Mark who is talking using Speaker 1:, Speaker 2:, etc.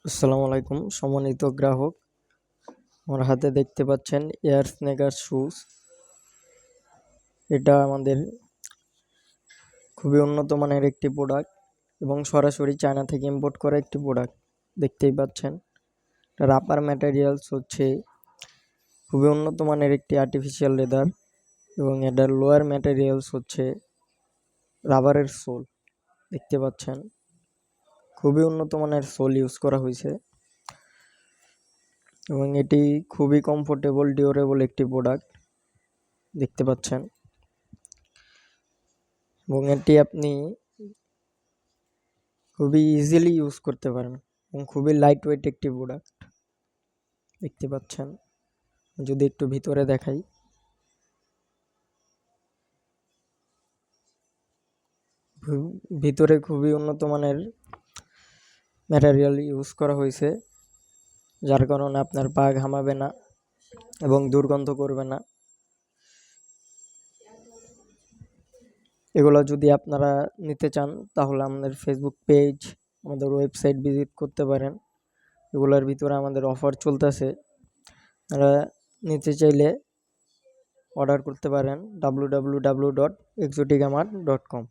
Speaker 1: আসসালামু আলাইকুম সম্মানিত গ্রাহক। আমার হাতে দেখতে পাচ্ছেন এয়ার স্নেকার শুজ। এটা আমাদের খুবই উন্নত মানের একটি প্রোডাক্ট এবং সরাসরি চায়না থেকে ইম্পোর্ট করা একটি প্রোডাক্ট। দেখতেই পাচ্ছেন এটার আপার ম্যাটেরিয়ালস হচ্ছে খুবই উন্নত মানের একটি আর্টিফিশিয়াল লেদার এবং এটার লোয়ার ম্যাটেরিয়ালস হচ্ছে রাবারের সোল। দেখতে পাচ্ছেন খুবই উন্নত মানের সোল ইউজ করা হয়েছে এবং এটি খুবই কমফোর্টেবল ডিউরেবল একটি প্রোডাক্ট দেখতে পাচ্ছেন এবং এটি আপনি খুবই ইজিলি ইউজ করতে পারেন এবং খুবই লাইট ওয়েট একটি প্রোডাক্ট দেখতে পাচ্ছেন। যদি একটু ভিতরে দেখাই, ভিতরে খুবই উন্নত মানের ম্যাটেরিয়াল ইউজ করা হয়েছে, যার কারণে আপনার পা ঘামাবে না এবং দুর্গন্ধ করবে না। এগুলো যদি আপনারা নিতে চান তাহলে আমাদের ফেসবুক পেজ, আমাদের ওয়েবসাইট ভিজিট করতে পারেন। এগুলোর ভিতরে আমাদের অফার চলতেছে, আপনারা নিতে চাইলে অর্ডার করতে পারেন www.exoticamart.com।